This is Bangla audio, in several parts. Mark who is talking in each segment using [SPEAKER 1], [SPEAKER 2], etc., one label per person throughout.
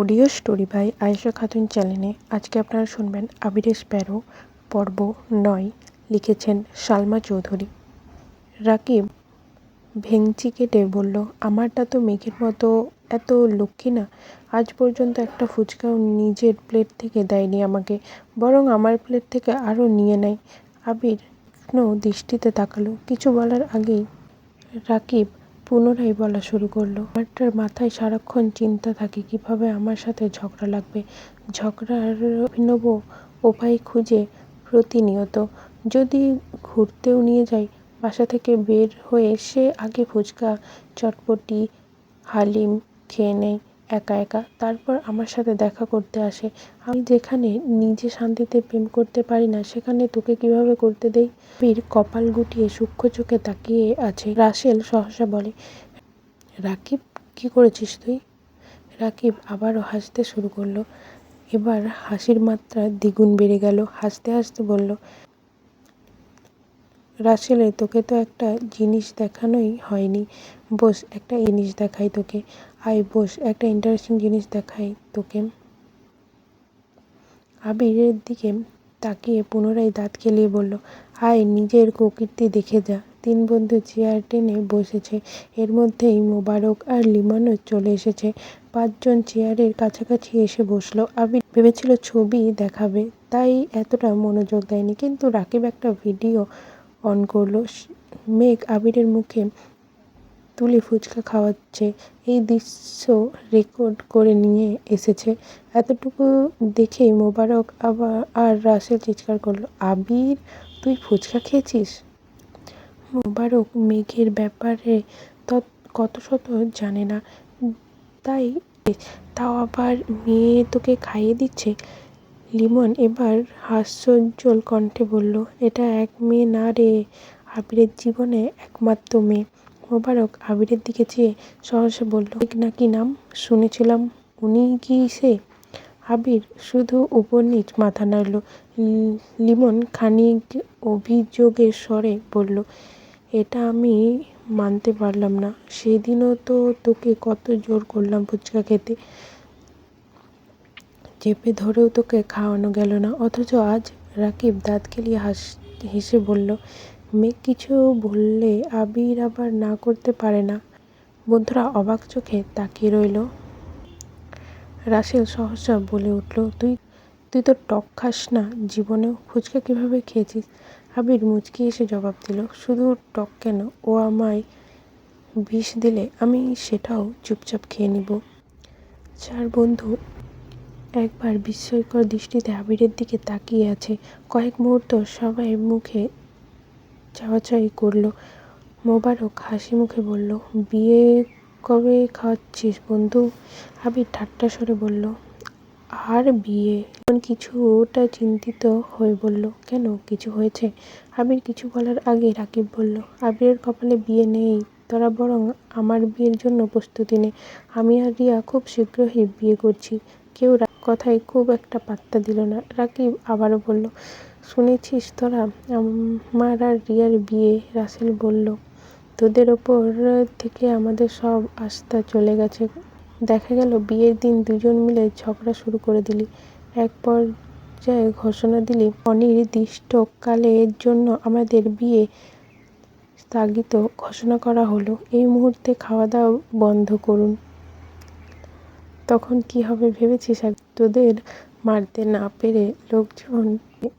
[SPEAKER 1] Audio story by Ayesha Khatun চ্যানেলে আজকে আপনারা শুনবেন আবিরের স্প্যারো পর্ব ৯। লিখেছেন সালমা চৌধুরী। রাকিব ভেংচি কেটে বলল, আমারটা তো মেঘের মতো এত লক্ষ্মী না। আজ পর্যন্ত একটা ফুচকাও নিজের প্লেট থেকে দেয়নি আমাকে, বরং আমার প্লেট থেকে আরও নিয়ে নেয়। আবির দৃষ্টিতে তাকালো। কিছু বলার আগেই রাকিব পুনরায় বলা শুরু করলো, আমারটার মাথায় সারাক্ষণ চিন্তা থাকে কিভাবে আমার সাথে ঝগড়া লাগবে, ঝগড়ার অভিনব উপায় খুঁজে প্রতিনিয়ত। যদি ঘুরতেও নিয়ে যাই, বাসা থেকে বের হয়ে সে আগে ফুচকা, চটপটি, হালিম খেয়ে নেয় একা একা, তারপর আমার সাথে দেখা করতে আসে। আমি যেখানে নিজে শান্তিতে প্রেম করতে পারি না, সেখানে তোকে কিভাবে করতে দেই? বীর কপাল গুটিয়ে সূক্ষ্ম চোখে তাকিয়ে আছে। রাসেল সহসা বলে, রাকিব, কি করেছিস তুই? রাকিব আবারও হাসতে শুরু করলো। এবার হাসির মাত্রা দ্বিগুণ বেড়ে গেল। হাসতে হাসতে বলল, রাসেলে, তোকে তো একটা জিনিস দেখানোই হয়নি। বস, একটা জিনিস দেখাই তোকে। আয় বস, একটা ইন্টারেস্টিং জিনিস দেখাই তোকে। আবিরের দিকে তাকিয়ে পুনরায় দাঁত কেলিয়ে বলল, আয়, নিজের প্রকৃতি দেখে যা। তিন বন্ধু চেয়ার টেনে বসেছে। এর মধ্যেই মোবারক আর লিমনও চলে এসেছে। পাঁচজন চেয়ারের কাছাকাছি এসে বসলো। আবির ভেবেছিল ছবি দেখাবে, তাই এতটা মনোযোগ দেয়নি, কিন্তু রাকিব একটা ভিডিও অন করলো। মেঘ আবিরের মুখে তুলে ফুচকা খাওয়াচ্ছে। এই দৃশ্য রেকর্ড করে নিয়ে এসেছে। এতটুকু দেখেই মোবারক আর রাসেল চিৎকার করলো, আবির, তুই ফুচকা খেয়েছিস? মোবারক মেঘের ব্যাপারে কত শত জানে না, তাও আবার মেয়ে তোকে খাইয়ে দিচ্ছে। লিমন এবার হাস্যোজ্জ্বল কণ্ঠে বলল, এটা এক মেয়ে না রে, আবিরের জীবনে একমাত্র মেয়ে। মোবারক আবিরের দিকে চেয়ে সহসা বলল, মেঘ নাকি নাম, শুনেছিলাম উনি কি সে? আবির শুধু উপর নিচ মাথা নাড়ল। লিমন খানিক অভিযোগের স্বরে বলল, এটা আমি মানতে পারলাম না। সেদিনও তো তোকে কত জোর করলাম ফুচকা খেতে, চেপে ধরেও তোকে খাওয়ানো গেল না, অথচ আজ? রাকিব দাঁত কেলিয়ে হেসে বলল, মেঘ কিছু বললে আবির আবার না করতে পারে না। বন্ধুরা অবাক চোখে তাকিয়ে রইল। রাসেল সহসা বলে উঠল, তুই তো টক খাস না জীবনেও, ফুচকা কিভাবে খেয়েছিস? আবির মুচকি এসে জবাব দিল, শুধু টক কেন, ও আমায় বিষ দিলে আমি সেটাও চুপচাপ খেয়ে নিব। চার বন্ধু একবার বিস্ময়কর দৃষ্টিতে আবিরের দিকে তাকিয়ে আছে। কয়েক মুহূর্ত সবাই মুখে চাওয়াচাই করল। মোবারক হাসি মুখে বলল, বিয়ে কবে খাওয়াচ্ছিস বন্ধু? আবির ঠাট্টা স্বরে বলল, আর বিয়ে? কিছুটা চিন্তিত হয়ে বলল, কেন, কিছু হয়েছে? আবির কিছু বলার আগে রাকিব বলল, আবিরের কপালে বিয়ে নেই, তোরা বরং আমার বিয়ের জন্য প্রস্তুতি নে। আমি আর রিয়া খুব শীঘ্রই বিয়ে করছি। কেউ কথায় খুব একটা পাত্তা দিল না। রাকিব আবারও বলল, শুনেছিস তোরা, আমার আর রিয়ার বিয়ে? রাসেল বলল, তোদের ওপর থেকে আমাদের সব আস্থা চলে গেছে। দেখা গেল বিয়ের দিন দুজন মিলে ঝগড়া শুরু করে দিলি, এক পর্যায়ে ঘোষণা দিলি অনির্দিষ্টকালের জন্য আমাদের বিয়ে স্থগিত ঘোষণা করা হলো। এই মুহূর্তে খাওয়া দাওয়া বন্ধ করুন। তখন কি হবে ভেবেছিস? তোদের মারতে না পেরে লোকজন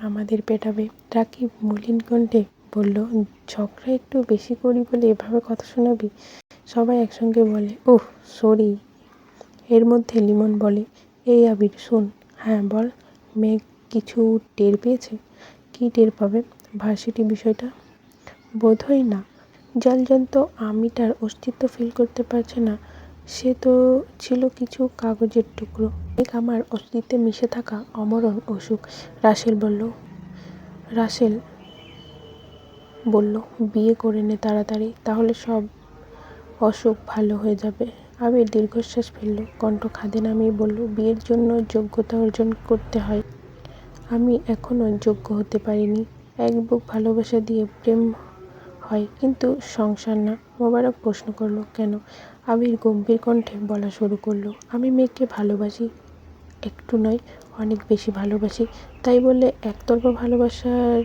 [SPEAKER 1] আমাদের পেটাবে। রাকিব মলিন কণ্ঠে বলল, ঝগড়া একটু বেশি করি বলে এভাবে কথা শোনাবি? সবাই একসঙ্গে বলে, ওহ সরি। এর মধ্যে লিমন বলে, এই আবির শোন। হ্যাঁ বল। মেঘ কিছু টের পেয়েছে? কি টের পাবে? ভার্সিটি বিষয়টা? বোধহয় না। জলজন্ত আমিটার অস্তিত্ব ফিল করতে পারছে না। সে তো ছিল কিছু কাগজের টুকরো। মেঘ আমার অস্তিত্বে মিশে থাকা অমরণ অসুখ। রাসেল বলল, বিয়ে করে নে তাড়াতাড়ি, তাহলে সব অসুখ ভালো হয়ে যাবে। আবির দীর্ঘশ্বাস ফেলল, কণ্ঠ খাদে নামিয়ে বলল, বিয়ের জন্য যোগ্যতা অর্জন করতে হয়। আমি এখনো যোগ্য হতে পারিনি। এক বুক ভালোবাসা দিয়ে প্রেম হয়, কিন্তু সংসার না। মোবারক প্রশ্ন করল, কেন? আবির গম্ভীর কণ্ঠে বলা শুরু করলো, আমি মেঘকে ভালোবাসি, একটু নয় অনেক বেশি ভালোবাসি। তাই বললে একতরফা ভালোবাসার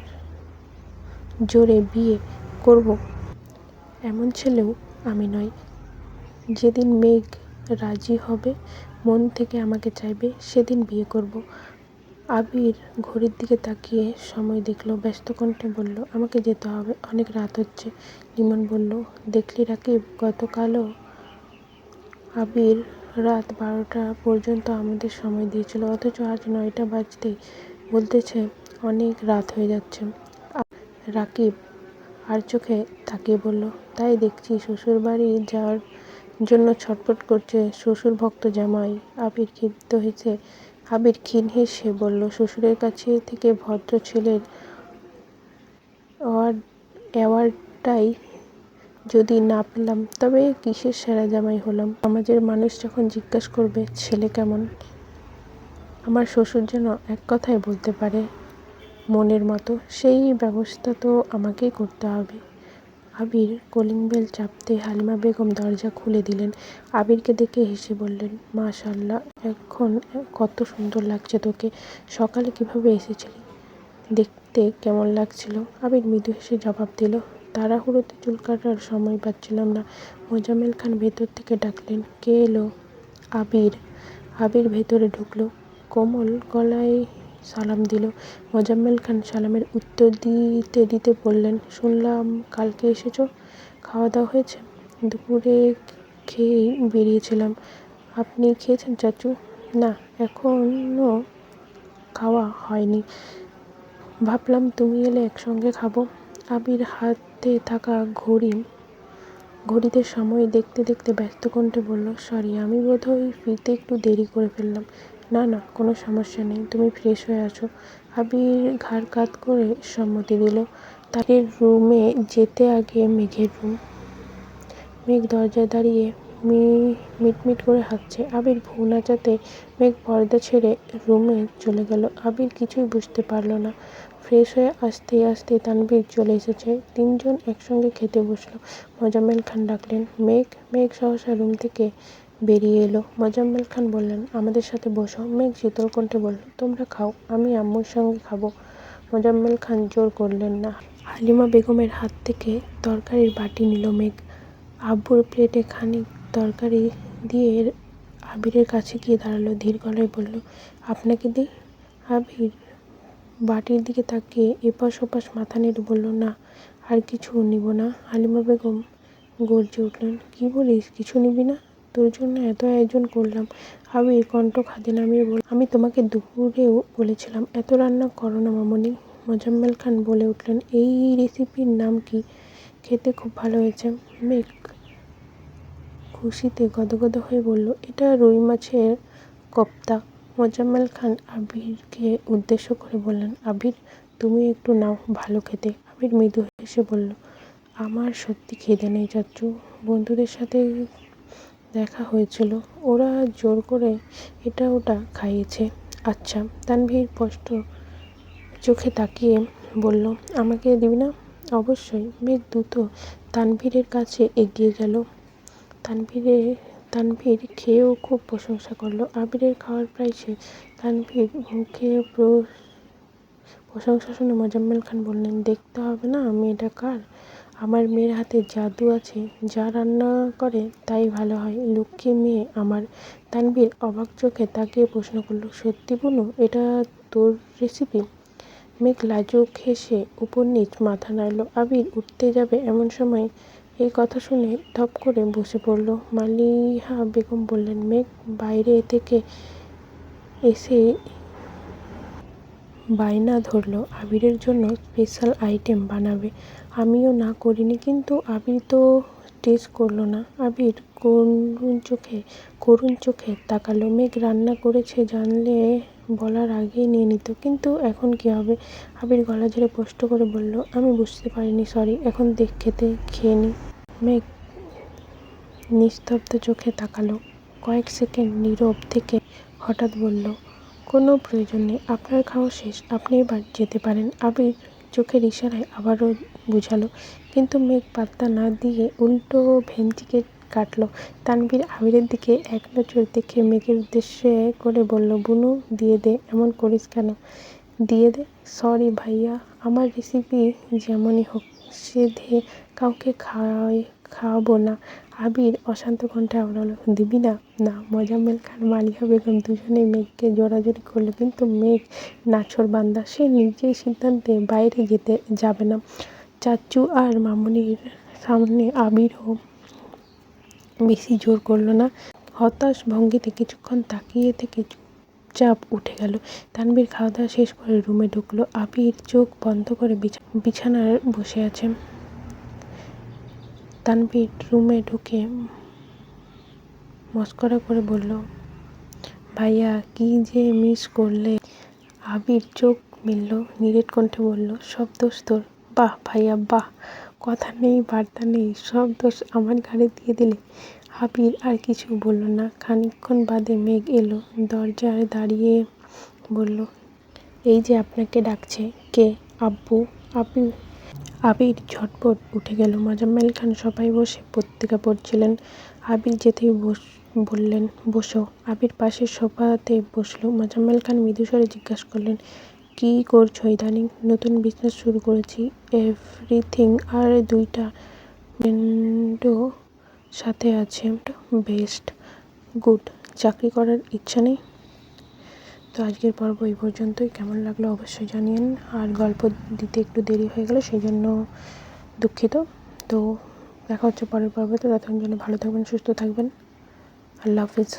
[SPEAKER 1] জোরে বিয়ে করব এমন ছেলেও আমি নই। যেদিন মেঘ রাজি হবে, মন থেকে আমাকে চাইবে, সেদিন বিয়ে করব। আবির ঘড়ির দিকে তাকিয়ে সময় দেখলো, ব্যস্ত কণ্ঠে বলল, আমাকে যেতে হবে, অনেক রাত হচ্ছে। লিমন বলল, দেখলি রাকিব, গতকালও আবির রাত 12টা পর্যন্ত আমাদের সময় দিয়েছিল, অথচ আজ 9টা বাজতেই বলতেছে অনেক রাত হয়ে যাচ্ছে। রাকিব আর চোখে তাকিয়ে বলল, তাই দেখছি শ্বশুর বাড়ি যাওয়ার জন্য ছটফট করছে শ্বশুর ভক্ত জামাই। আবির ক্ষীণ হেসে বলল, শ্বশুরের কাছে থেকে ভদ্র ছেলের অ্যাওয়ার্ডটাই যদি না পেলাম, তবে কিসের সেরা জামাই হলাম। সমাজের মানুষ যখন জিজ্ঞাসা করবে ছেলে কেমন, আমার শ্বশুর যেন এক কথায় বলতে পারে মনের মতো, সেই ব্যবস্থা তো আমাকেই করতে হবে। আবির কলিং বেল চাপতে হালিমা বেগম দরজা খুলে দিলেন। আবিরকে দেখে হেসে বললেন, মাশাআল্লাহ, এখন কত সুন্দর লাগছে তোকে। সকালে কিভাবে এসেছিলি, দেখতে কেমন লাগছিল? আবির মৃদু হেসে জবাব দিল, তাড়াহুড়োতে চুল কাটার সময় পাচ্ছিলাম না। মোজাম্মেল খান ভেতর থেকে ডাকলেন, কে এলো? আবির। আবির ভেতরে ঢুকলো, কোমল গলায় সালাম দিল। মোজাম্মেল খান সালামের উত্তর দিতে দিতে বললেন, শুনলাম কালকে এসেছো, খাওয়া দাওয়া হয়েছে? দুপুরে খেয়েই বেরিয়েছিলাম। আপনি খেয়েছেন চাচু? না, এখনো খাওয়া হয়নি, ভাবলাম তুমি এলে একসঙ্গে খাবো। আবির হাতে থাকা ঘড়িতে সময় দেখতে দেখতে ব্যস্ত কণ্ঠে বলল, সরি, আমি বোধহয় ফিরতে একটু দেরি করে ফেললাম। না না, কোনো সমস্যা নেই, তুমি ফ্রেশ হয়ে আছো। আবির ঘাড় কাত করে সম্মতি দিল। তাদের রুমে যেতে আগে মেঘের রুম। মেঘ দরজায় দাঁড়িয়ে মিটমিট করে হাসছে। আবির ভ্রু নাচাতে মেঘ পর্দা ছেড়ে রুমে চলে গেল। আবির কিছুই বুঝতে পারল না। ফ্রেশ হয়ে আসতে আসতে তানভীর চলে এসেছে। তিনজন একসঙ্গে খেতে বসলো। মোজাম্মেল খান ডাকলেন, মেঘ। মেঘ সহসা রুম থেকে বেরিয়ে এলো। মোজাম্মেল খান বললেন, আমাদের সাথে বসো। মেঘ শীতল কণ্ঠে বলল, তোমরা খাও, আমি আম্মুর সঙ্গে খাবো। মোজাম্মেল খান জোর করলেন না। হালিমা বেগমের হাত থেকে তরকারির বাটি নিল মেঘ। আব্বুর প্লেটে খানিক তরকারি দিয়ে আবিরের কাছে গিয়ে দাঁড়ালো, ধীর গলায় বলল, আপনাকে দিই? আবির বাটির দিকে তাকিয়ে এপাশ ওপাশ মাথা নেড়ে বলল, না, আর কিছু নিব না। হালিমা বেগম গর্জে উঠলেন, কি বলিস, কিছু নিবি না? তোর জন্য এত আয়োজন করলাম। আবির কণ্ঠ খাদে নামিয়ে বলল, আমি তোমাকে দুপুরেও বলেছিলাম এত রান্না করো না মামনি। মোজাম্মেল খান বলে উঠলেন, এই রেসিপির নাম কি? খেতে খুব ভালো হয়েছে। মেঘ খুশিতে গদগদ হয়ে বলল, এটা রুই মাছের কোপ্তা। মোজাম্মেল খান আবিরকে উদ্দেশ্য করে বললেন, আবির, তুমি একটু নাও, ভালো খেতে। আবির মৃদু হেসে বলল, আমার সত্যি খিদে নেই চাচু, বন্ধুদের সাথে দেখা হয়েছিল, ওরা জোর করে এটা ওটা খাইয়েছে। আচ্ছা। তানভীর স্পষ্ট চোখে তাকিয়ে বলল, আমাকে দিবি না? অবশ্যই। মেঘ দ্রুত তানভীরের কাছে এগিয়ে গেল। তানভীর খেয়েও খুব প্রশংসা করলো। আবিরের খাওয়ার প্রায় শেষ। তানভীর মুখে প্রশংসা শুনে মোজাম্মেল খান বললেন, দেখতে হবে না মেয়েটা কার? আমার মেয়ের হাতে জাদু আছে, যা রান্না করে তাই ভালো হয়, লক্ষ্মী মেয়ে আমার। তানভীর অবাক চোখে তাকিয়ে প্রশ্ন করল, সত্যি বুনু, এটা তোর রেসিপি? মেঘ লাজুক হেসে উপর নিচ মাথা নাড়ল। আবির উঠতে যাবে এমন সময় এই কথা শুনে ধপ করে বসে পড়ল। মালিহা বেগম বললেন, মেঘ বাইরে থেকে এসে বায়না ধরল আবিরের জন্য স্পেশাল আইটেম বানাবে। আমিও না করিনি, কিন্তু আবির তো টেস্ট করলো না। আবির করুণ চোখে তাকালো। মেঘ রান্না করেছে জানলে বলার আগেই নিয়ে নিত, কিন্তু এখন কি হবে? আবির গলা ঝেড়ে স্পষ্ট করে বলল, আমি বুঝতে পারিনি, সরি, এখন খেয়ে নি। মেঘ নিস্তব্ধ চোখে তাকালো। কয়েক সেকেন্ড নীরব থেকে হঠাৎ বলল, কোনো প্রয়োজন নেই, আপনার খাওয়া শেষ, আপনি এবার যেতে পারেন। আবির চোখের ইশারায় আবারও বুঝালো, কিন্তু মেঘ পাত্তা না দিয়ে উল্টো ভেন্টিকে কাটলো। তানভীর আবিরের দিকে এক নজর দেখে মেঘের উদ্দেশ্যে করে বলল, বুনু দিয়ে দে, এমন করিস কেন? দিয়ে দে? সরি ভাইয়া, আমার রেসিপি যেমনই হোক সেধে কাউকে খাওয়াবো না। আবির অশান্ত কণ্ঠে আওড়ালো, দিবি না? না। মোজাম্মেল খান, মালিহা বেগম দুজনেই মেঘকে জোরাজোরি করলো, কিন্তু মেঘ নাছোড়বান্দা, সে নিজের সিদ্ধান্তে বাইরে যেতে যাবে না। চাচু আর মামুনির সামনে আবিরও বেশি জোর করল না। হতাশ ভঙ্গিতে কিছুক্ষণ তাকিয়ে থেকে চুপচাপ উঠে গেল। তানভীর খাওয়া দাওয়া শেষ করে রুমে ঢুকলো। আবির চোখ বন্ধ করে বিছানায় বসে আছে। তানভীর রুমে ঢুকে মস্করা করে বলল, ভাইয়া কি যে মিস করলে? আবির চোখ মেলল, নিরেট কণ্ঠে বলল, সব দোষ তোর? বাহ ভাইয়া বাহ, কথা নেই বার্তা নেই, সব দোষ আমার ঘাড়ে দিয়ে দিলে। আবির আর কিছু বলল না। খানিকক্ষণ বাদে মেঘ এলো, দরজায় দাঁড়িয়ে বলল, এই যে আপনাকে ডাকছে। কে? আব্বু। আবির ঝটপট উঠে গেল। মোজাম্মেল খান সবাই বসে পত্রিকা পড়ছিলেন। আবির যেতেই বললেন, বসো। আবির পাশের সোফাতে বসলো। মোজাম্মেল খান মৃদুস্বরে জিজ্ঞাসা করলেন, কি করছো ইদানিং? নতুন বিজনেস শুরু করেছি, এভরিথিং, আর 2টা ফ্রেন্ডও সাথে আছে। Best, good. চাকরি করার ইচ্ছা নেই? তো আজকের পর্ব এই পর্যন্তই। কেমন লাগলো অবশ্যই জানিয়েন। আর গল্প দিতে একটু দেরি হয়ে গেল, সেই জন্য দুঃখিত। তো দেখা হচ্ছে পরের পর্বতে। ততক্ষণ জন্য ভালো থাকবেন, সুস্থ থাকবেন। আল্লাহ হাফিজ।